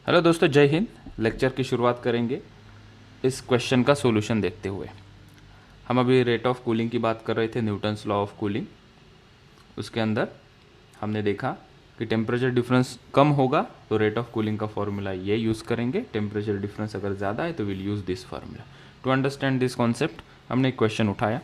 Hello दोस्तों, जय Hind. Lecture की शुरुआत करेंगे इस क्वेश्चन का सॉल्यूशन देखते हुए। हम अभी रेट ऑफ कूलिंग की बात कर रहे थे, न्यूटन्स लॉ ऑफ कूलिंग। उसके अंदर हमने देखा कि टेम्परेचर डिफरेंस कम होगा तो रेट ऑफ कूलिंग का फॉर्मूला ये यूज़ करेंगे, टेम्परेचर डिफरेंस अगर ज़्यादा है तो will use this formula. To understand this concept हमने एक क्वेश्चन उठाया।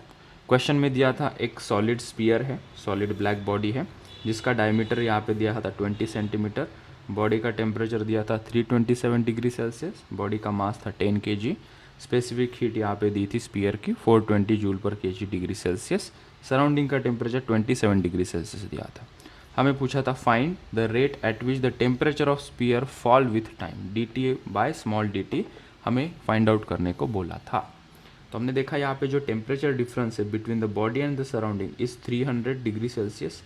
क्वेश्चन में दिया था एक सॉलिड स्पीयर है, सॉलिड ब्लैक बॉडी है, जिसका डायमीटर यहाँ पे दिया था 20 सेंटीमीटर। बॉडी का टेम्परेचर दिया था 327 डिग्री सेल्सियस, बॉडी का मास था 10 kg। स्पेसिफिक हीट यहाँ पे दी थी स्पीयर की 420 जूल पर kg डिग्री सेल्सियस। सराउंडिंग का टेम्परेचर 27 डिग्री सेल्सियस दिया था। हमें पूछा था find the rate at which the temperature of sphere fall with time, dt by small dt हमें फाइंड आउट करने को बोला था। तो हमने देखा यहाँ पे जो टेम्परेचर डिफरेंस है between the body and the surrounding is 300 degree Celsius.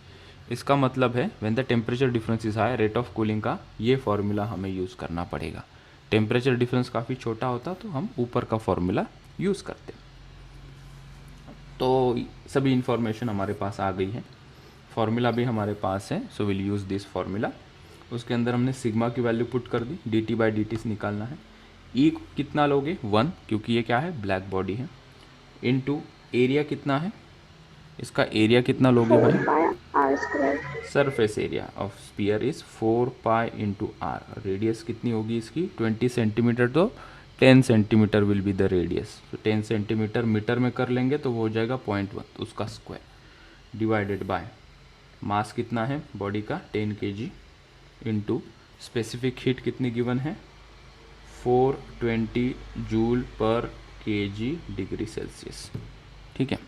इसका मतलब है when the temperature difference is high, rate of cooling का ये फॉर्मूला हमें यूज़ करना पड़ेगा। टेम्परेचर डिफरेंस काफ़ी छोटा होता तो हम ऊपर का फॉर्मूला यूज़ करते। तो सभी इंफॉर्मेशन हमारे पास आ गई है, फार्मूला भी हमारे पास है, so will use this formula. उसके अंदर हमने सिग्मा की वैल्यू पुट कर दी, dt बाई dt से निकालना है। ई कितना लोगे 1, क्योंकि ये क्या है, ब्लैक बॉडी है। इनटू एरिया कितना है, इसका एरिया कितना लोगे भाई, 4πr²। Surface area of sphere is 4 pi into r. Radius कितनी होगी इसकी 20 सेंटीमीटर, तो 10 centimetre will be the radius. तो 10 सेंटीमीटर मीटर में कर लेंगे तो वो हो जाएगा 0.1, तो उसका स्क्वायर डिवाइडेड बाय मास कितना है बॉडी का 10 kg इंटू स्पेसिफिक हीट कितनी गिवन है 420 जूल पर kg डिग्री सेल्सियस। ठीक है,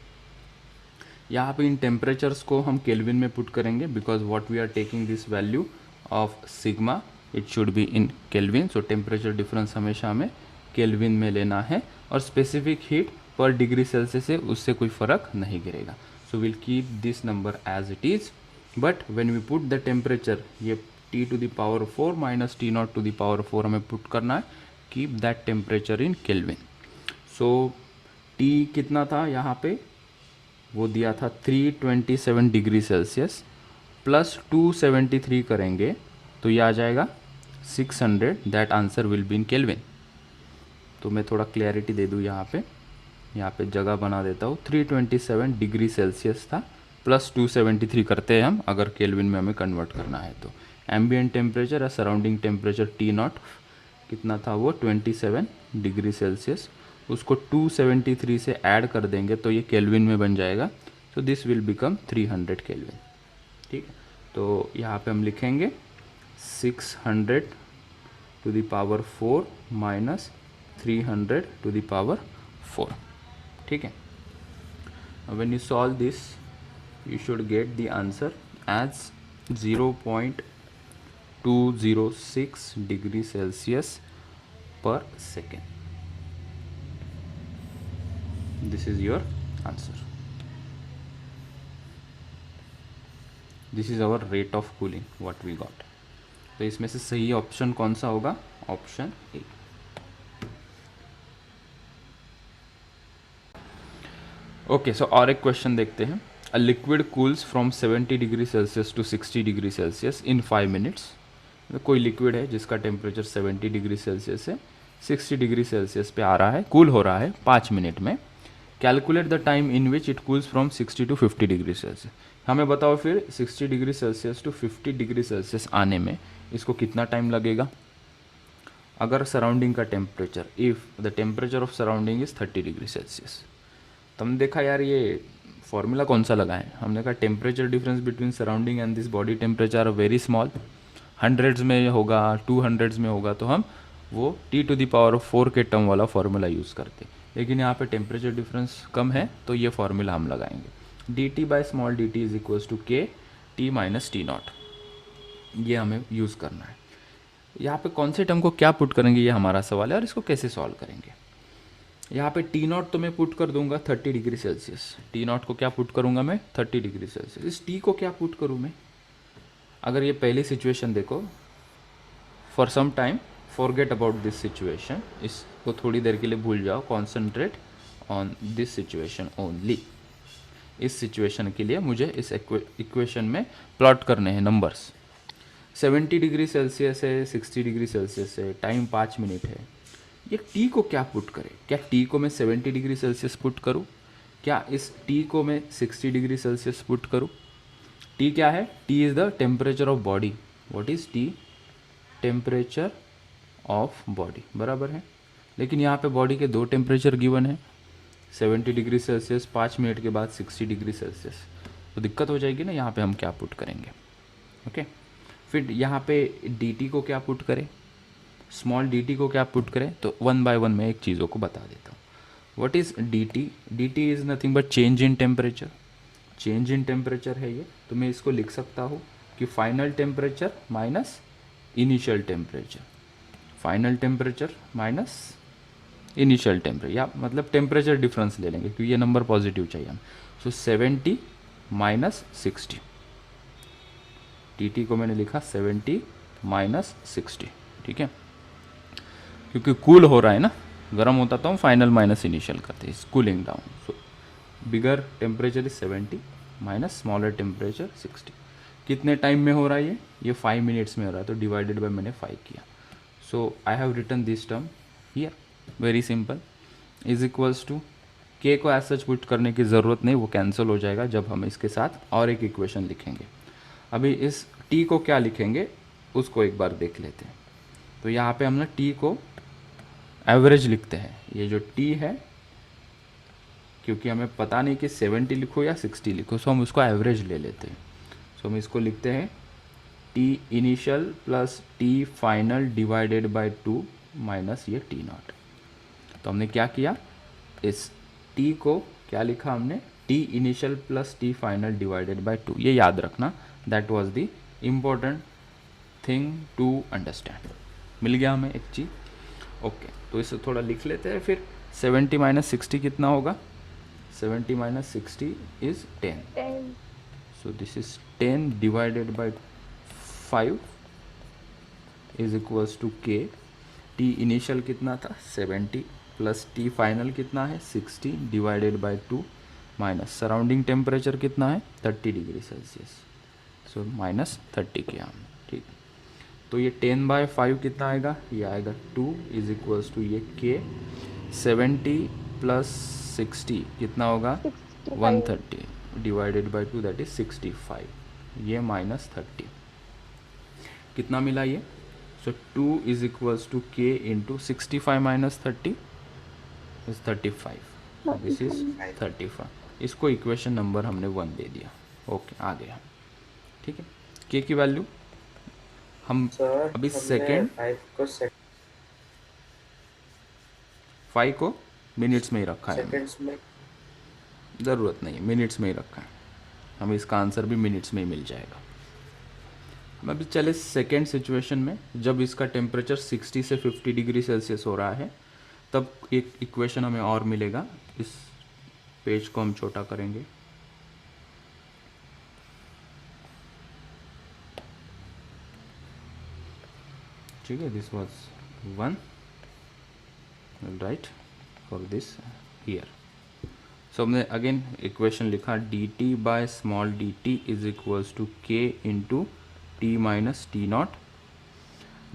यहाँ पे इन टेम्परेचर्स को हम केल्विन में पुट करेंगे because what we are taking this value of sigma, it should be in kelvin. So temperature difference हमेशा हमें केल्विन में लेना है और स्पेसिफिक हीट पर डिग्री सेल्सियस से उससे कोई फर्क नहीं गिरेगा। So will keep this number as it is, but when we put the temperature, ये T⁴ माइनस T⁻⁴ हमें पुट करना है, keep that temperature in kelvin. So T कितना था यहाँ पे, वो दिया था 327 डिग्री सेल्सियस प्लस 273 करेंगे तो ये आ जाएगा 600। That answer will be in kelvin. तो मैं थोड़ा क्लैरिटी दे दूँ यहाँ पे जगह बना देता हूँ। 327 डिग्री सेल्सियस था प्लस 273 करते हैं हम, अगर केल्विन में हमें कन्वर्ट करना है तो। एम्बिएंट टेम्परेचर या सराउंडिंग टेम्परेचर T0 कितना था, वो 27 डिग्री सेल्सियस, उसको 273 से ऐड कर देंगे तो ये केल्विन में बन जाएगा। तो दिस विल बिकम 300 केल्विन। ठीक है, तो यहाँ पे हम लिखेंगे 600 to the power 4 minus 300 to the power 4। ठीक है, when you solve this you should get the answer as 0.206 degree Celsius per second. This is your answer. This is our rate of cooling what we got. तो इसमें से सही option कौन सा होगा, option A. Okay, सो और एक question देखते हैं। A liquid cools from 70 degree Celsius to 60 degree Celsius in 5 minutes. कोई लिक्विड है जिसका टेम्परेचर 70 डिग्री सेल्सियस से 60 डिग्री सेल्सियस पे आ रहा है, कूल हो रहा है 5 मिनट में। Calculate the time in which it cools from 60 to 50 degree Celsius. हमें बताओ फिर 60 degree Celsius to 50 degree Celsius आने में इसको कितना टाइम लगेगा। अगर सराउंडिंग का temperature, if the temperature of surrounding is 30 degree Celsius, तो हमने देखा यार ये फॉर्मूला कौन सा लगा है, हमने कहा temperature difference between surrounding and this body temperature are very small, hundreds में होगा, 200s में होगा, तो हम वो T⁴ के टर्म वाला फार्मूला यूज़ करते। लेकिन यहाँ पे टेम्परेचर डिफरेंस कम है तो ये फार्मूला हम लगाएंगे, dt by small dt is equals to K T minus T0। ये हमें यूज़ करना है। यहाँ पे कौन से टर्म को क्या पुट करेंगे ये हमारा सवाल है, और इसको कैसे सॉल्व करेंगे। यहाँ पे T0 तो मैं पुट कर दूंगा 30 डिग्री सेल्सियस। T0 को क्या पुट करूंगा मैं, 30 डिग्री सेल्सियस। इस T को क्या पुट करूँ मैं, अगर ये पहली सिचुएशन देखो, for some time forget about this situation, इसको थोड़ी देर के लिए भूल जाओ, concentrate on this situation only. इस सिचुएशन के लिए मुझे इस इक्वेशन में प्लॉट करने हैं नंबर्स। 70 डिग्री सेल्सियस है, 60 डिग्री सेल्सियस है, टाइम 5 मिनट है। ये टी को क्या पुट करें? क्या टी को मैं 70 डिग्री सेल्सियस पुट करूँ? क्या इस टी को मैं 60 डिग्री सेल्सियस पुट करूँ? टी क्या है? T is the temperature of body. What is T? Temperature of body, बराबर है। लेकिन यहाँ पे बॉडी के दो टेम्परेचर गिवन है, 70 डिग्री सेल्सियस 5 मिनट के बाद 60 डिग्री सेल्सियस। तो दिक्कत हो जाएगी ना, यहाँ पे हम क्या पुट करेंगे? ओके। फिर यहाँ पे dt को क्या पुट करें? स्मॉल dt को क्या पुट करें? तो वन बाय वन मैं एक चीज़ों को बता देता हूँ। What is dt? dt is nothing but change in temperature. Change in temperature है ये, तो मैं इसको लिख सकता हूँ कि final temperature minus initial temperature, final temperature minus initial temperature, या मतलब टेम्परेचर डिफरेंस ले लेंगे क्योंकि ये नंबर पॉजिटिव चाहिए हम। सो 70 माइनस 60, टी को मैंने लिखा 70 माइनस 60, ठीक है, क्योंकि कूल हो रहा है ना, गर्म होता तो हम फाइनल माइनस इनिशियल करते हैं, cooling down. So bigger temperature is 70 minus smaller temperature 60। कितने टाइम में हो रहा है ये 5 मिनट्स में हो रहा है, तो डिवाइडेड बाय मैंने 5 किया। So I have written this term here, very simple, is equals to k को एज सच पुट करने की ज़रूरत नहीं, वो कैंसिल हो जाएगा जब हम इसके साथ और एक इक्वेशन लिखेंगे। अभी इस टी को क्या लिखेंगे उसको एक बार देख लेते हैं। तो यहाँ पे हमने टी को एवरेज लिखते हैं, ये जो टी है, क्योंकि हमें पता नहीं कि 70 लिखो या 60 लिखो, सो हम उसको एवरेज ले लेते हैं। सो हम इसको लिखते हैं T initial plus T final divided by 2 minus ये टी नॉट। तो हमने क्या किया, इस टी को क्या लिखा हमने, T initial plus T final divided by 2, ये याद रखना, that was the important thing to understand. मिल गया हमें एक चीज़। ओके, तो इसे थोड़ा लिख लेते हैं फिर। 70 माइनस 60 कितना होगा? 70 minus 60 is 10। So this is 10 divided by 5 is equals to K. T initial कितना था? 70 प्लस टी फाइनल कितना है? 60 divided by 2 minus surrounding temperature कितना है? 30 डिग्री सेल्सियस। सो माइनस 30 किया हमने, ठीक। तो ये 10/5 कितना आएगा? ये आएगा 2 इज इक्वल्स टू ये के। 70 प्लस 60 कितना होगा? 130 डिवाइडेड बाय 2 दैट इज 65, ये माइनस 30 कितना मिला ये? सो 2 is equals to k into 65 minus 30 is 35, this is 35। इसको इक्वेशन नंबर हमने 1 दे दिया। ओके, आ गया, ठीक है। के की वैल्यू हम अभी सेकेंड 5 को मिनट्स में ही रखा है, ज़रूरत नहीं, मिनट्स में ही रखा है, हमें इसका आंसर भी मिनट्स में ही मिल जाएगा। हम अभी चले सेकेंड सिचुएशन में, जब इसका टेम्परेचर 60 से 50 डिग्री सेल्सियस हो रहा है, तब एक इक्वेशन हमें और मिलेगा। इस पेज को हम छोटा करेंगे, ठीक है, this was 1, right, for this here. So हमने अगेन इक्वेशन लिखा dt by small dt is equals to k into T minus T naught.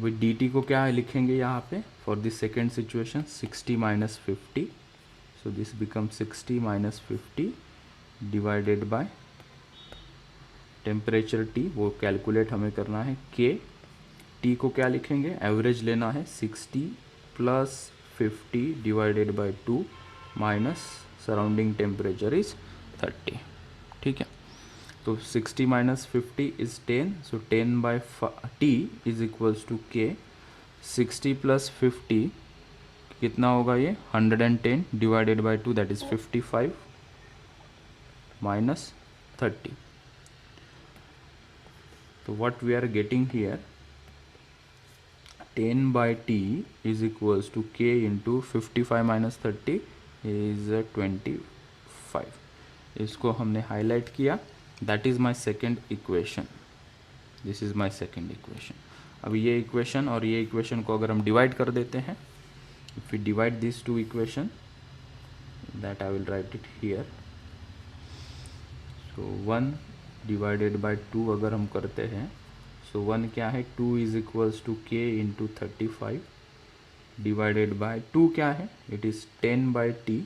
With dt को क्या लिखेंगे यहाँ पे for this second situation? 60 minus 50, so this become 60 minus 50 divided by temperature t, वो calculate हमें करना है। के टी को क्या लिखेंगे? एवरेज लेना है, 60 plus 50 divided by 2 minus surrounding temperature is 30, ठीक है। तो 60 minus 50 is 10, so 10 by T is equals to K. 60 plus 50 कितना होगा ये? 110 divided by 2 that is 55 minus 30। तो what we are getting here, 10 by t is equals to k into 55 minus 30 is 25। इसको हमने highlight किया, that is my second equation, this is my second equation. अब ये equation और ये equation को अगर हम डिवाइड कर देते हैं, if we divide this two equation, that I will write it here. So 1 divided by 2 अगर हम करते हैं, सो 1 क्या है, 2 is equals to k into 35 divided by 2 क्या है, इट इज़ 10/t,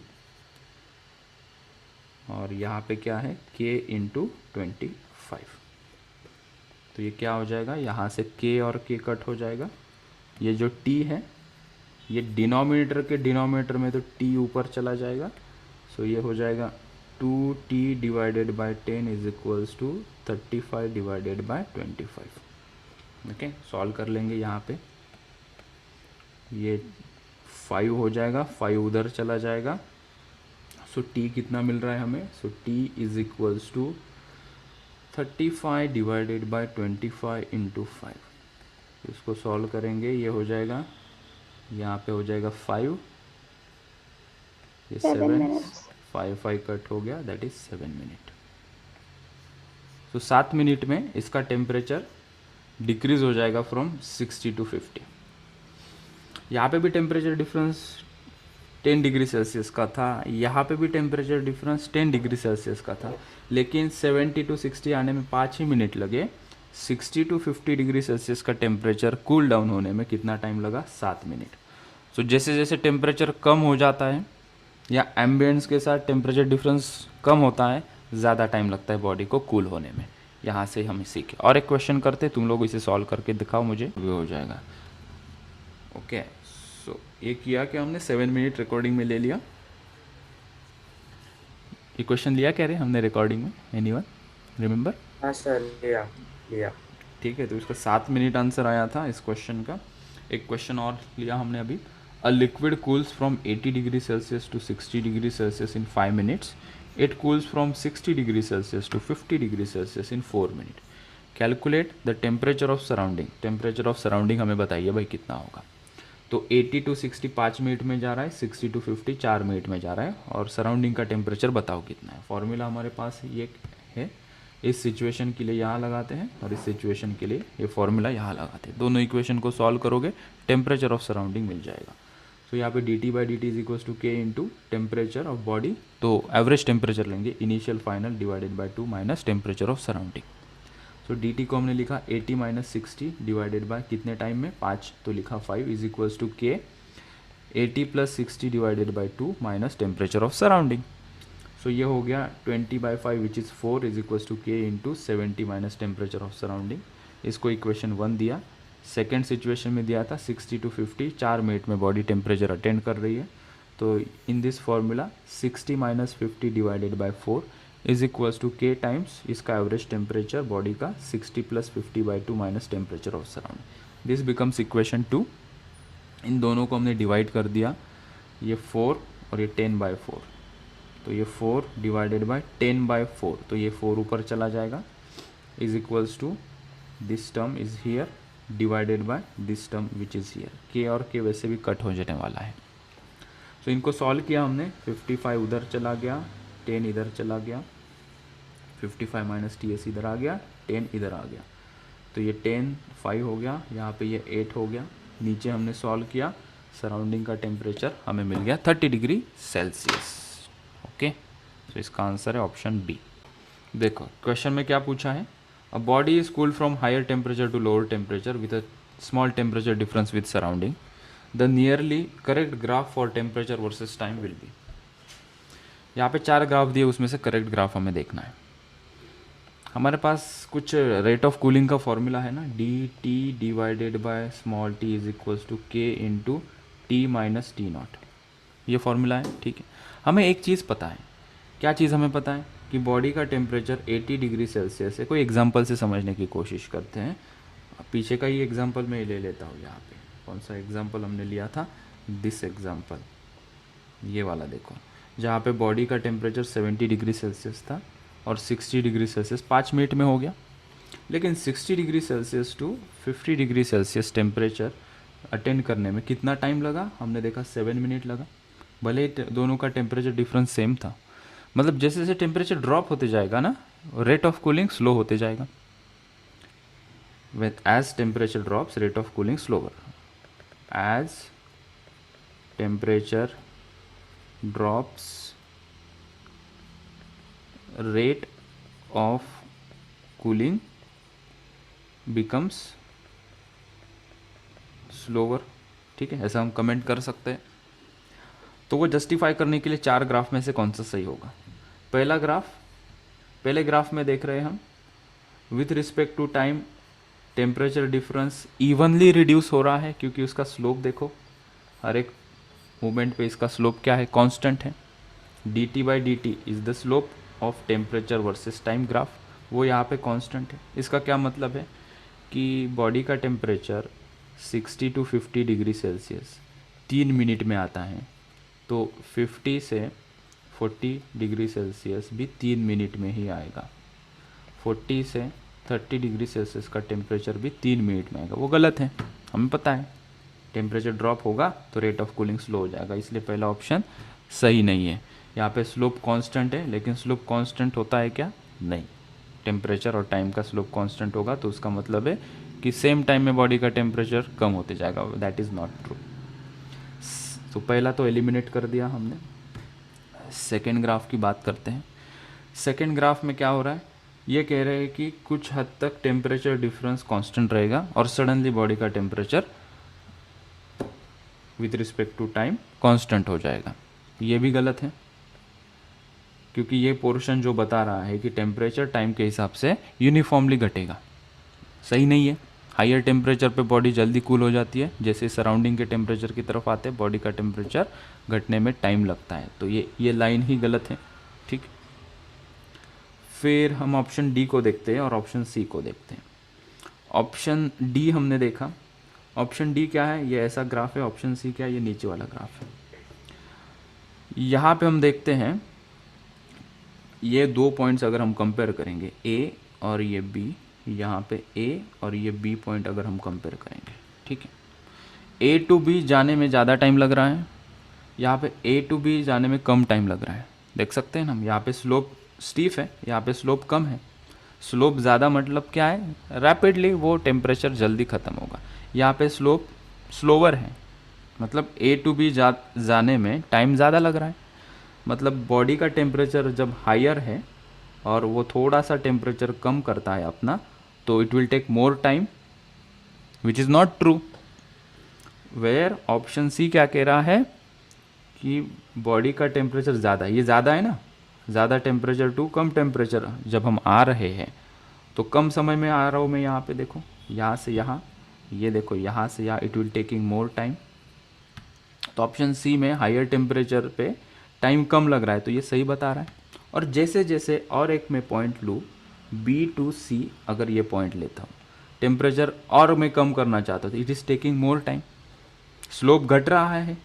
और यहाँ पे क्या है k इंटू 25। तो ये क्या हो जाएगा, यहाँ से k और k कट हो जाएगा, ये जो t है ये डिनोमिनेटर के डिनोमिनेटर में तो t ऊपर चला जाएगा, सो ये हो जाएगा 2t divided by 10 is equals to 35 divided by 25। Okay, solve कर लेंगे यहाँ पे, ये 5 हो जाएगा, 5 उधर चला जाएगा, सो t कितना मिल रहा है हमें, so t is equals to 35 divided by 25 into 5। इसको सॉल्व करेंगे, ये हो जाएगा, यहाँ पे हो जाएगा 5, ये 7, 5 कट हो गया, दैट इज 7 मिनट। तो 7 मिनट में इसका टेम्परेचर डिक्रीज हो जाएगा फ्रॉम 60 टू 50। यहाँ पे भी टेम्परेचर डिफरेंस 10 डिग्री सेल्सियस का था, यहाँ पे भी टेम्परेचर डिफरेंस 10 डिग्री सेल्सियस का था, लेकिन 70 टू 60 आने में 5 ही मिनट लगे। 60 टू 50 डिग्री सेल्सियस का टेम्परेचर कूल डाउन होने में कितना टाइम लगा, 7 मिनट। सो जैसे जैसे टेम्परेचर कम हो जाता है या एम्बियंस के साथ टेम्परेचर डिफरेंस कम होता है, ज़्यादा टाइम लगता है बॉडी को कूल होने में। यहाँ से हम सीखे और एक क्वेश्चन करते, तुम लोग इसे सॉल्व करके दिखाओ मुझे, वो हो जाएगा। ओके, सो ये किया कि हमने 7 मिनट रिकॉर्डिंग में ले लिया। ये क्वेश्चन लिया कह रहे हमने रिकॉर्डिंग में, एनीवन रिमेंबर? हाँ सर, लिया लिया। ठीक है, तो इसका 7 मिनट आंसर आया था इस क्वेश्चन का। एक क्वेश्चन और लिया हमने अभी, a liquid cools from 80 degree Celsius to 60 degree Celsius in 5 minutes, it cools from 60 degree Celsius to 50 degree Celsius in 4 minute, calculate the temperature of surrounding. Temperature of surrounding हमें बताइए भाई कितना होगा। तो 80 टू 60 5 मिनट में जा रहा है, 60 टू 50 4 मिनट में जा रहा है, और सराउंडिंग का टेम्परेचर बताओ कितना है। फॉर्मूला हमारे पास ये है, इस सिचुएशन के लिए यहाँ लगाते हैं और इस सिचुएशन के लिए ये फॉर्मूला यहाँ लगाते हैं। दोनों इक्वेशन को सॉल्व करोगे, टेम्परेचर ऑफ सराउंडिंग मिल जाएगा। तो यहाँ पे dt/dt is equals to k into temperature of body, तो एवरेज टेम्परेचर लेंगे, initial final divided by 2 minus temperature of surrounding. So dt को हमने लिखा 80 माइनस 60 डिवाइडेड बाय कितने टाइम में, 5, तो लिखा 5 is equals to k 80 plus 60 divided by 2 minus temperature of surrounding. So ये हो गया 20/5 which is 4 is equals to k into 70 minus temperature of surrounding. इसको इक्वेशन 1 दिया। सेकेंड सिचुएशन में दिया था 60 टू 50 4 मिनट में बॉडी टेम्परेचर अटेंड कर रही है, तो in this formula 60 minus 50 divided by 4 is equals to k times इसका एवरेज टेम्परेचर बॉडी का 60 plus 50/2 minus temperature of surrounding. This becomes equation 2। इन दोनों को हमने डिवाइड कर दिया, ये 4 और ये 10/4, तो ये 4 डिवाइडेड बाय 10/4, तो ये 4 ऊपर चला जाएगा, is equals to this term is here divided by this term which is here. K और के वैसे भी कट हो जाने वाला है। तो इनको सॉल्व किया हमने, 55 उधर चला गया, 10 इधर चला गया, 55 माइनस TS इधर आ गया, 10 इधर आ गया, तो ये 10 5 हो गया, यहाँ पे ये 8 हो गया। नीचे हमने सॉल्व किया, सराउंडिंग का टेम्परेचर हमें मिल गया 30 डिग्री सेल्सियस। ओके, तो इसका आंसर है ऑप्शन बी। देखो क्वेश्चन में क्या पूछा है, a body is cooled from higher temperature to lower temperature with a small temperature difference with surrounding, the nearly correct graph for temperature versus time will be. यहाँ पे 4 graph दिए, उसमें से करेक्ट ग्राफ हमें देखना है। हमारे पास कुछ रेट ऑफ कूलिंग का फॉर्मूला है ना, dt divided by small t is equals to k into T minus T naught, ये फॉर्मूला है। ठीक है, हमें एक चीज़ पता है, क्या चीज़ हमें पता है कि बॉडी का टेम्परेचर 80 डिग्री सेल्सियस है। कोई एग्जांपल से समझने की कोशिश करते हैं, पीछे का ही एग्जांपल मैं ले लेता हूँ। यहाँ पे कौन सा एग्जांपल हमने लिया था, दिस एग्जांपल, ये वाला देखो, जहाँ पे बॉडी का टेम्परेचर 70 डिग्री सेल्सियस था और 60 डिग्री सेल्सियस 5 मिनट में हो गया, लेकिन 60 degree Celsius to 50 degree Celsius temperature attend करने में कितना टाइम लगा, हमने देखा 7 मिनट लगा। भले दोनों का टेम्परेचर डिफरेंस सेम था, मतलब जैसे जैसे टेम्परेचर ड्रॉप होते जाएगा ना, रेट ऑफ कूलिंग स्लो होते जाएगा। With as temperature drops rate of cooling slower, as temperature drops rate of cooling becomes slower. ठीक है, ऐसा हम कमेंट कर सकते हैं। तो वो जस्टिफाई करने के लिए 4 ग्राफ में से कौन सा सही होगा? पहले ग्राफ में देख रहे हैं हम with respect to time temperature difference evenly reduce हो रहा है, क्योंकि उसका स्लोप देखो, हर एक मूवमेंट पे इसका स्लोप क्या है? कांस्टेंट है। dt by dt is the slope of temperature versus time graph, वो यहाँ पे कांस्टेंट है। इसका क्या मतलब है कि बॉडी का temperature 60 to 50 degree Celsius 3 minute में आता है, तो 50 से 40 डिग्री सेल्सियस भी 3 मिनट में ही आएगा। 40 से 30 डिग्री सेल्सियस का टेम्परेचर भी 3 मिनट में आएगा। वो गलत है, हमें पता है। टेम्परेचर ड्रॉप होगा तो रेट ऑफ कूलिंग स्लो हो जाएगा, इसलिए पहला ऑप्शन सही नहीं है। यहाँ पे स्लोप कांस्टेंट है, लेकिन स्लोप कांस्टेंट होता है क्या? नहीं। टेम्परेचर और टाइम का स्लोप कांस्टेंट होगा तो उसका मतलब है कि सेम टाइम में बॉडी का टेम्परेचर कम होते जाएगा। That is not true. तो पहला तो एलिमिनेट कर दिया हमने। सेकेंड ग्राफ की बात करते हैं। सेकेंड ग्राफ में क्या हो रहा है? ये कह रहे हैं कि कुछ हद तक टेम्परेचर डिफरेंस कांस्टेंट रहेगा और सडनली बॉडी का temperature with respect to time constant हो जाएगा। ये भी गलत है, क्योंकि ये पोर्शन जो बता रहा है कि टेम्परेचर टाइम के हिसाब से यूनिफॉर्मली घटेगा, सही नहीं है। हायर टेम्परेचर पे बॉडी जल्दी कूल हो जाती है, जैसे सराउंडिंग के टेम्परेचर की तरफ आते हैं बॉडी का टेम्परेचर घटने में टाइम लगता है। तो ये लाइन ही गलत है। ठीक, फिर हम ऑप्शन डी को देखते हैं और ऑप्शन सी को देखते हैं। ऑप्शन डी हमने देखा। ऑप्शन डी क्या है? ये ऐसा ग्राफ है। ऑप्शन सी क्या है? ये नीचे वाला ग्राफ है। यहाँ पे हम देखते हैं ये 2 पॉइंट्स अगर हम कंपेयर करेंगे, ए और ये बी, यहाँ पे ए और ये बी पॉइंट अगर हम कंपेयर करेंगे, ठीक है, ए टू बी जाने में ज़्यादा टाइम लग रहा है, यहाँ पे ए टू बी जाने में कम टाइम लग रहा है। देख सकते हैं ना हम, यहाँ पे स्लोप स्टीफ है, यहाँ पे स्लोप कम है। स्लोप ज़्यादा मतलब क्या है? रैपिडली वो टेम्परेचर जल्दी ख़त्म होगा। यहाँ पे स्लोप स्लोवर है, मतलब ए टू बी जाने में टाइम ज़्यादा लग रहा है। मतलब बॉडी का टेम्परेचर जब हायर है और वो थोड़ा सा टेम्परेचर कम करता है अपना, तो it will take more time, which is not true. Where option C क्या कह रहा है कि बॉडी का टेम्परेचर ज़्यादा है, ये ज़्यादा है ना, ज़्यादा टेम्परेचर टू कम टेम्परेचर जब हम आ रहे हैं तो कम समय में आ रहा हूँ मैं। यहाँ पे देखो, यहाँ से यहाँ, ये देखो यहाँ से यहाँ, it will taking more time. तो ऑप्शन सी में हायर टेम्परेचर पे टाइम कम लग रहा है, तो ये सही बता रहा है। और जैसे जैसे और एक मैं पॉइंट लूँ, बी टू सी अगर ये पॉइंट लेता हूँ, टेम्परेचर और मैं कम करना चाहता हूँ, तो it is taking more time. Slope घट रहा है,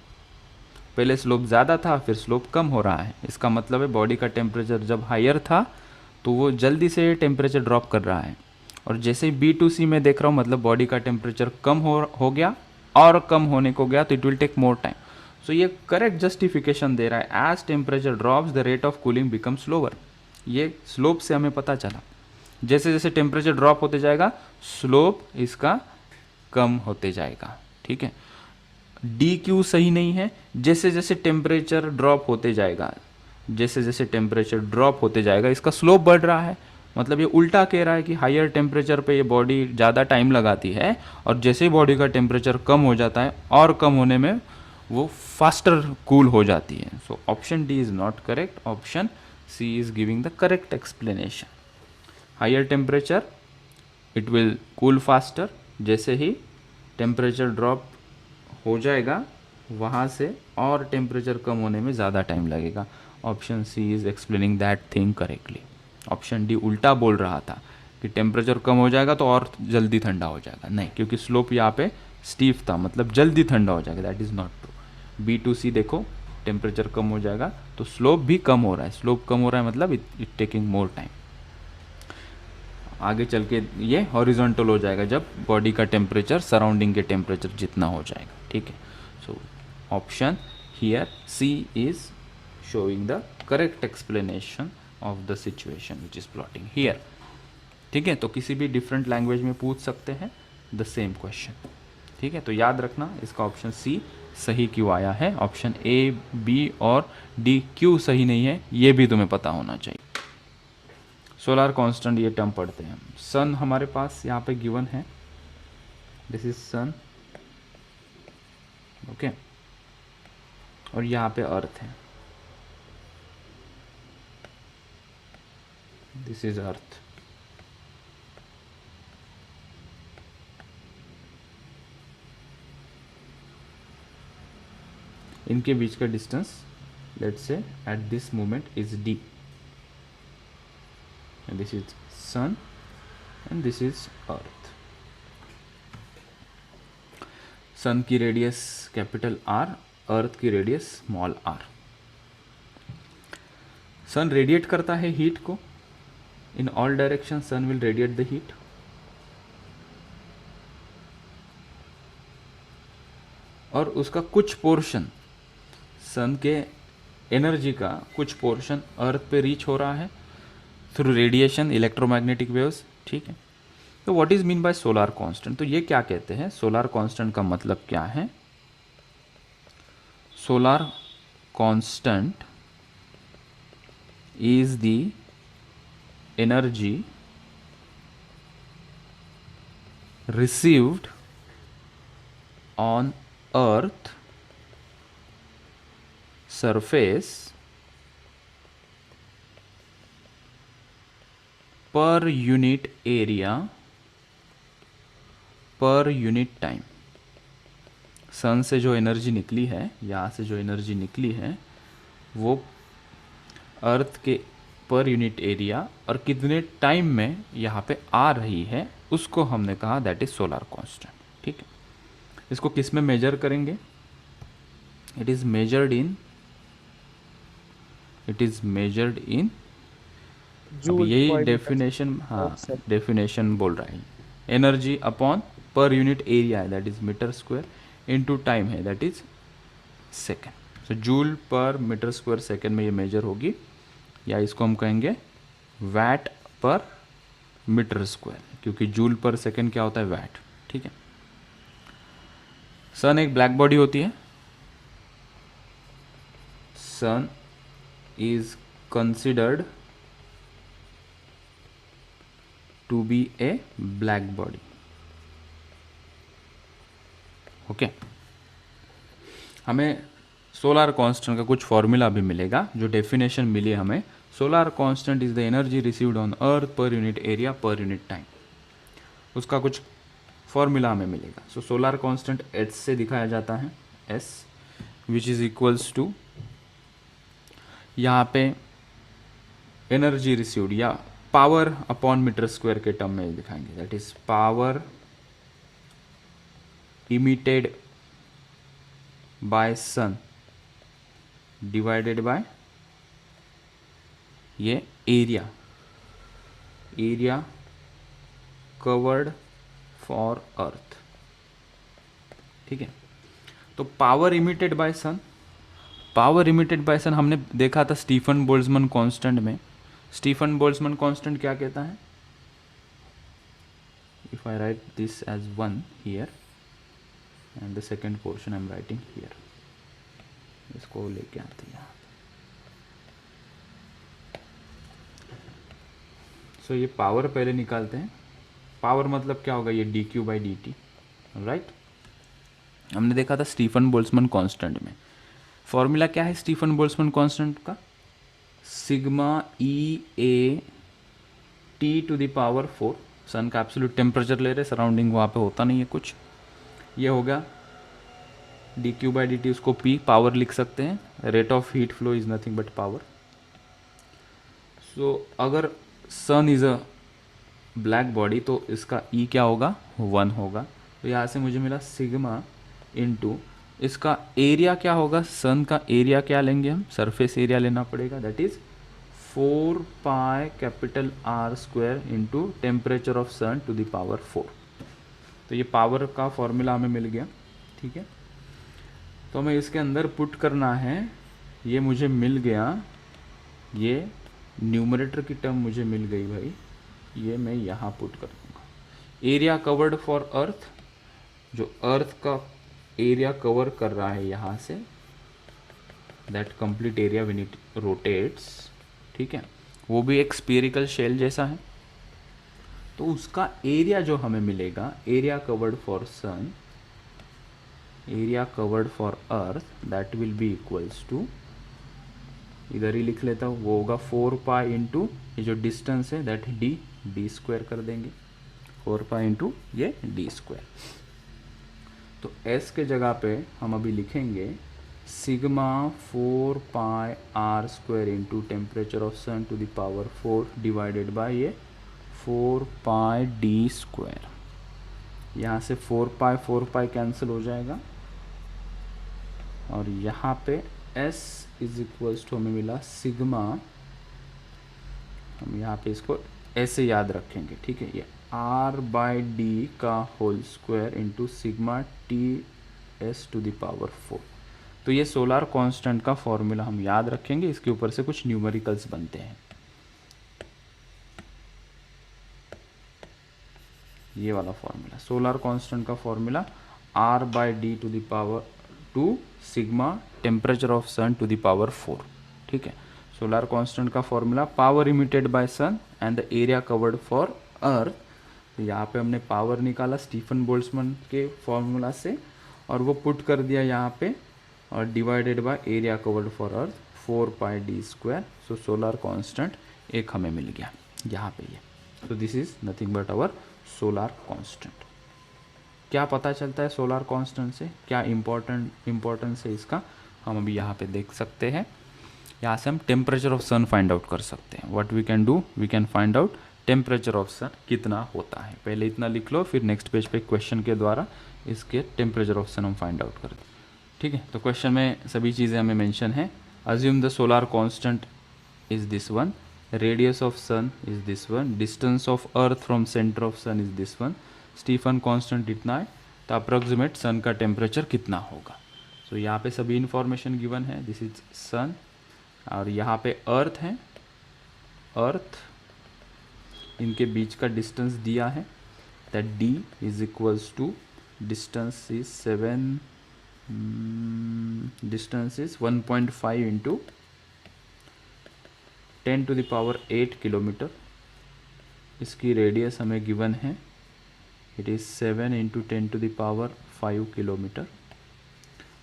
पहले स्लोप ज़्यादा था फिर स्लोप कम हो रहा है। इसका मतलब है बॉडी का टेम्परेचर जब हायर था तो वो जल्दी से टेम्परेचर ड्रॉप कर रहा है, और जैसे बी टू सी में देख रहा हूँ मतलब बॉडी का टेम्परेचर कम हो गया और कम होने को गया, तो it will take more time. So ये करेक्ट जस्टिफिकेशन दे रहा है। As temperature drops the rate of cooling become slower. ये स्लोप से हमें पता चला, जैसे जैसे टेम्परेचर ड्रॉप होते जाएगा स्लोप इसका कम होते जाएगा। ठीक है, डी क्यू सही नहीं है। जैसे जैसे टेम्परेचर ड्रॉप होते जाएगा, जैसे जैसे टेम्परेचर ड्रॉप होते जाएगा इसका स्लोप बढ़ रहा है। मतलब ये उल्टा कह रहा है कि हायर टेम्परेचर पे ये बॉडी ज़्यादा टाइम लगाती है, और जैसे ही बॉडी का टेम्परेचर कम हो जाता है और कम होने में वो फास्टर कूल हो जाती है। So option D is not correct, option C is giving the correct explanation. Higher temperature it will cool faster, जैसे ही टेम्परेचर ड्रॉप हो जाएगा वहाँ से और टेम्परेचर कम होने में ज़्यादा टाइम लगेगा। Option C is explaining that thing correctly. Option D उल्टा बोल रहा था कि टेम्परेचर कम हो जाएगा तो और जल्दी ठंडा हो जाएगा, नहीं, क्योंकि स्लोप यहाँ पे स्टीफ था, मतलब जल्दी ठंडा हो जाएगा। That is not true. B to C देखो, टेम्परेचर कम हो जाएगा तो स्लोप भी कम हो रहा है। स्लोप कम हो रहा है मतलब इट टेकिंग मोर टाइम। आगे चल के ये हॉरिजॉन्टल हो जाएगा जब बॉडी का टेम्परेचर सराउंडिंग के टेम्परेचर जितना हो जाएगा। ठीक है, so option here C is showing the correct explanation of the situation which is plotting here. ठीक है, तो किसी भी डिफरेंट लैंग्वेज में पूछ सकते हैं द सेम क्वेश्चन। ठीक है, तो याद रखना इसका ऑप्शन सी सही क्यों आया है। ऑप्शन ए, बी और डी क्यों सही नहीं है ये भी तुम्हें पता होना चाहिए। सोलार कांस्टेंट ये टर्म पढ़ते हैं हम। सन हमारे पास यहाँ पे गिवन है, दिस इज सन, ओके, और यहाँ पे अर्थ है, दिस इज अर्थ। इनके बीच का distance let's say at this moment is d, and this is sun and this is earth। Sun की रेडियस कैपिटल R, अर्थ की radius small r। Sun radiate करता है हीट को, in all direction sun will radiate the heat. और उसका कुछ portion, सन के energy का कुछ पोर्शन अर्थ पे रीच हो रहा है थ्रू रेडिएशन, इलेक्ट्रोमैग्नेटिक वेव्स, ठीक है। तो what is mean by solar constant? तो ये क्या कहते हैं, सोलार कांस्टेंट का मतलब क्या है? Solar constant is the energy received on earth surface per unit area per unit time। सन से जो एनर्जी निकली है, यहाँ से जो एनर्जी निकली है वो अर्थ के पर यूनिट एरिया और कितने टाइम में यहाँ पे आ रही है, उसको हमने कहा दैट इज सोलार कांस्टेंट, ठीक है। इसको किस में मेजर करेंगे? इट इज मेजर्ड इन अब यही डेफिनेशन, हाँ डेफिनेशन बोल रहा है, energy upon per unit area है that is metre square, into time है that is second. So joule per metre square second में ये मेजर होगी, या इसको हम कहेंगे वैट पर मीटर स्क्वायर, क्योंकि जूल पर सेकेंड क्या होता है? वैट, ठीक है। सन एक ब्लैक बॉडी होती है, सन is considered to be a black body, okay. हमें सोलार कांस्टेंट का कुछ फॉर्मूला भी मिलेगा, जो डेफिनेशन मिली हमें, solar constant is the energy received on earth पर unit area per unit time, उसका कुछ फॉर्मूला हमें मिलेगा। सो सोलार कांस्टेंट H से दिखाया जाता है, S which is equals to, यहाँ पे एनर्जी रिसीव्ड या पावर अपॉन मीटर स्क्वायर के टर्म में दिखाएंगे, that is power emitted by sun divided by ये एरिया कवर्ड फॉर अर्थ, ठीक है। तो power emitted by sun, power emitted by sun हमने देखा था स्टीफन बोल्ट्जमैन कांस्टेंट में। स्टीफन बोल्ट्जमैन कांस्टेंट क्या कहता है? If I write this as 1 here and the second portion I am writing here, इसको लेके आते हैं। सो ये पावर पहले निकालते हैं। पावर मतलब क्या होगा? ये dq/dt, राइट। हमने देखा था स्टीफन बोल्ट्जमैन कांस्टेंट में। फॉर्मूला क्या है स्टीफन बोल्ट्जमैन कांस्टेंट का? सिग्मा E (a) (T⁴ सन का एब्सोल्यूट टेम्परेचर ले रहे, सराउंडिंग वहाँ पे होता नहीं है कुछ, ये हो गया dq/dt, उसको P पावर लिख सकते हैं, rate of heat flow is nothing but power. So अगर sun is a black body तो इसका E क्या होगा? 1 होगा। तो यहाँ से मुझे मिला सिग्मा इंटू इसका एरिया क्या होगा? सन का एरिया क्या लेंगे हम? सरफेस एरिया लेना पड़ेगा, that is 4 pi capital R² into temperature of sun to the power 4। तो ये पावर का फॉर्मूला हमें मिल गया, ठीक है। तो हमें इसके अंदर पुट करना है, ये मुझे मिल गया, ये न्यूमरेटर की टर्म मुझे मिल गई भाई, ये मैं यहाँ पुट कर दूँगा। एरिया कवर्ड फॉर अर्थ, जो अर्थ का एरिया कवर कर रहा है यहाँ से, that complete area when it rotates, ठीक है, वो भी एक स्फीरिकल शेल जैसा है। तो उसका एरिया जो हमें मिलेगा, area covered for sun, area covered for earth, that will be equals to, इधर ही लिख लेता हूँ, वो होगा 4 पाई इंटू ये जो डिस्टेंस है दैट डी स्क्वायर कर देंगे, 4 पाई इंटू ये डी स्क्वायर। तो एस के जगह पे हम अभी लिखेंगे sigma 4 pi R square into temperature of sun to the power 4 divided by ये 4 पाई डी स्क्वायर। यहाँ से 4 पाई कैंसिल हो जाएगा और यहाँ पे S इज इक्वल्स टू हमें मिला सिग्मा, हम यहाँ पे इसको ऐसे याद रखेंगे, ठीक है, ये R बाई डी का whole square into sigma T S to the power 4। तो ये सोलार कांस्टेंट का फॉर्मूला हम याद रखेंगे, इसके ऊपर से कुछ न्यूमेरिकल्स बनते हैं। ये वाला फॉर्मूला सोलार कांस्टेंट का formula R by D to the power 2 sigma temperature of sun to the power 4, ठीक है। सोलार कांस्टेंट का formula power emitted by sun and the area covered for earth. तो यहाँ पे हमने पावर निकाला Stefan Boltzmann के फॉर्मूला से और वो पुट कर दिया यहाँ पे और divided by area covered for earth 4 pi D square. So solar constant एक हमें मिल गया यहाँ पे ये। So this is nothing but our solar constant. क्या पता चलता है सोलार कांस्टेंट से, क्या इम्पोर्टेंस है इसका, हम अभी यहाँ पे देख सकते हैं। यहाँ से हम temperature of sun find out कर सकते हैं। What we can do, we can find out temperature of sun कितना होता है। पहले इतना लिख लो, फिर नेक्स्ट पेज पे क्वेश्चन के द्वारा इसके टेम्परेचर ऑफ सन हम फाइंड आउट करते हैं, ठीक है। तो क्वेश्चन में सभी चीज़ें हमें मेंशन है। Assume the solar constant is this one, radius of sun is this one, distance of earth from centre of sun is this one, Stefan constant इतना है, तो अप्रोक्सीमेट सन का टेम्परेचर कितना होगा। सो यहाँ पे सभी इन्फॉर्मेशन गिवन है। दिस इज सन और यहाँ पे अर्थ है, अर्थ इनके बीच का डिस्टेंस दिया है, that D is equals to distance is 1.5 into 10 to the power 8 kilometre. इसकी रेडियस हमें गिवन है, it is 7 into 10 to the power 5 kilometre.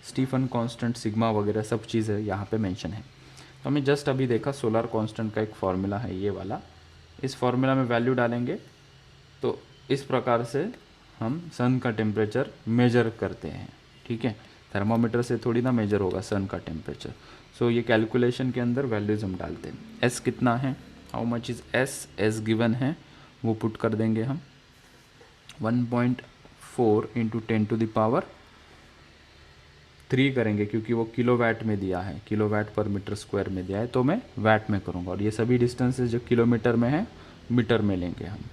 Stefan constant sigma वगैरह सब चीज़ें यहाँ पे मेंशन है। तो हमें जस्ट अभी देखा सोलार कांस्टेंट का एक फार्मूला है ये वाला, इस फार्मूला में वैल्यू डालेंगे तो इस प्रकार से हम सन का टेम्परेचर मेजर करते हैं, ठीक है। थर्मामीटर से थोड़ी ना मेजर होगा सन का टेम्परेचर। सो ये कैलकुलेशन के अंदर वैल्यूज हम डालते हैं। एस कितना है, how much is S, S given है वो पुट कर देंगे हम 1.4 इंटू 10 टू द पावर 3 करेंगे, क्योंकि वो किलोवाट में दिया है, किलोवाट पर मीटर स्क्वायर में दिया है, तो मैं वाट में करूँगा। और ये सभी डिस्टेंसेज जो किलोमीटर में है मीटर में लेंगे हम।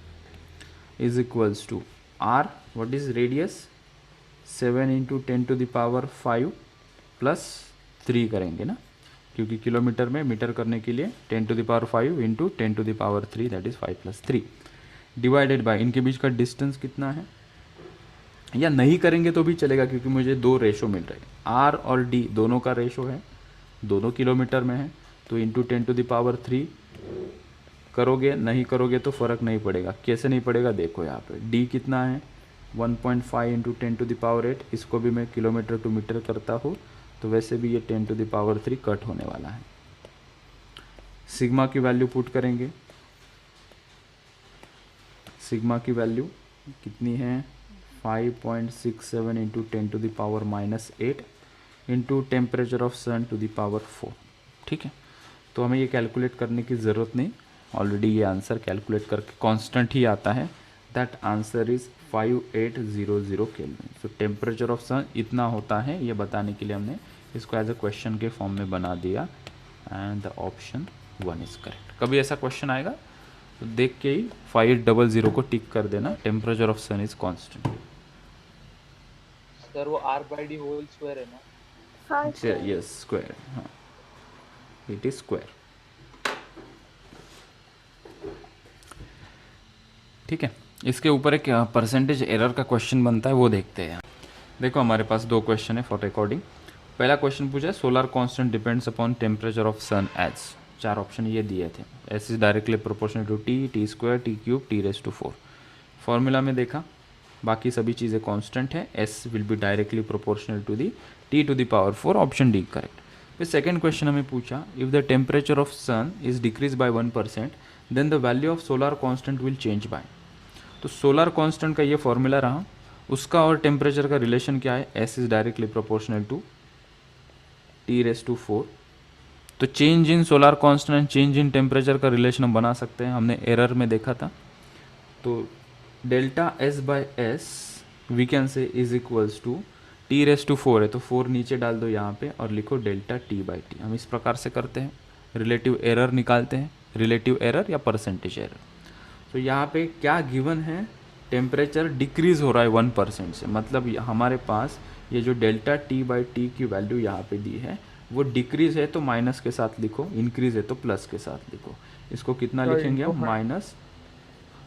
Is equals to R, what is radius, 7 into 10 to the power 5 plus 3 करेंगे ना, क्योंकि किलोमीटर में मीटर करने के लिए 10 to the power 5 into 10 to the power 3 that is 5 + 3 divided by इनके बीच का डिस्टेंस कितना है, या नहीं करेंगे तो भी चलेगा क्योंकि मुझे दो रेशो मिल रहे हैं, आर और डी दोनों का रेशो है, दोनों किलोमीटर में है, तो इंटू 10 टू द पावर 3 करोगे, नहीं करोगे तो फ़र्क नहीं पड़ेगा। कैसे नहीं पड़ेगा देखो यहाँ पे, डी कितना है 1.5 इंटू 10 टू द पावर 8, इसको भी मैं किलोमीटर टू मीटर करता हूँ तो वैसे भी ये 10 टू द पावर 3 कट होने वाला है। सिग्मा की वैल्यू पुट करेंगे, सिग्मा की वैल्यू कितनी है 5.67 into 10 to the power -8 into temperature of sun to the power 4, ठीक है। तो हमें ये कैलकुलेट करने की ज़रूरत नहीं, ऑलरेडी ये आंसर कैलकुलेट करके कांस्टेंट ही आता है। That answer is 5800 kelvin. So temperature of sun इतना होता है, ये बताने के लिए हमने इसको एज अ क्वेश्चन के फॉर्म में बना दिया and the option 1 is correct. कभी ऐसा क्वेश्चन आएगा तो देख के ही 500 को टिक कर देना, temperature of sun is constant. Sir वो r/d होल स्क्वायर है ना? हाँ यस स्क्वायर, हाँ इट इज स्क्वायर, ठीक है। इसके ऊपर एक परसेंटेज एरर का क्वेश्चन बनता है, वो देखते हैं। देखो हमारे पास दो क्वेश्चन है फॉर रिकॉर्डिंग। पहला क्वेश्चन पूछा है solar constant depends upon temperature of sun as. 4 option ये दिए थे, S is directly proportional to T, T square, T cube, T raise to 4। Formula में देखा बाकी सभी चीज़ें कांस्टेंट है, S will be directly proportional to the T to the power 4, option D correct. फिर सेकंड क्वेश्चन हमें पूछा, if the temperature of sun is decrease by 1% then the value of solar constant will change bye. तो solar constant का ये formula रहा, उसका और temperature का रिलेशन क्या है, S is directly proportional to T raise to 4। तो change in solar constant, change in temperature का रिलेशन हम बना सकते हैं, हमने एरर में देखा था। तो delta S by S we can say is equals to T raise to 4 है तो 4 नीचे डाल दो यहाँ पे और लिखो डेल्टा टी बाई टी। हम इस प्रकार से करते हैं, रिलेटिव एरर निकालते हैं, रिलेटिव एरर या परसेंटेज एरर। तो यहाँ पे क्या गिवन है, टेम्परेचर डिक्रीज हो रहा है 1% से, मतलब हमारे पास ये जो डेल्टा टी बाई टी की वैल्यू यहाँ पे दी है वो डिक्रीज है तो माइनस के साथ लिखो, इंक्रीज है तो प्लस के साथ लिखो। इसको कितना लिखेंगे हम,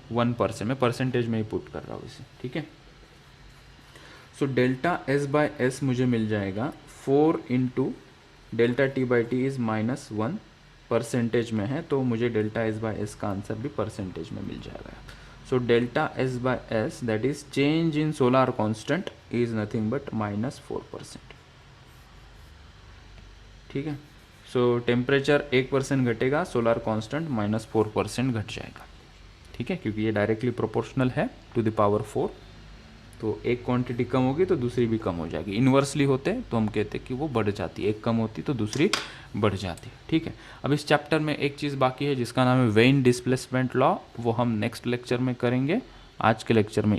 -1%। मैं परसेंटेज में ही पुट कर रहा हूँ इसे, ठीक है। So delta S by S मुझे मिल जाएगा 4 into delta T by T is -1, percentage में है तो मुझे डेल्टा एस बाय एस का आंसर भी परसेंटेज में मिल जाएगा। So delta S by S that is change in solar constant is nothing but -4%, ठीक है। सो टेम्परेचर 1% घटेगा, सोलर कांस्टेंट -4% घट जाएगा, ठीक है, क्योंकि ये डायरेक्टली प्रोपोर्शनल है टू द पावर 4। तो एक क्वांटिटी कम होगी तो दूसरी भी कम हो जाएगी। इन्वर्सली होते तो हम कहते कि वो बढ़ जाती है, एक कम होती तो दूसरी बढ़ जाती है, ठीक है। अब इस चैप्टर में एक चीज़ बाकी है जिसका नाम है वेइन डिस्प्लेसमेंट लॉ, वो हम नेक्स्ट लेक्चर में करेंगे। आज के लेक्चर में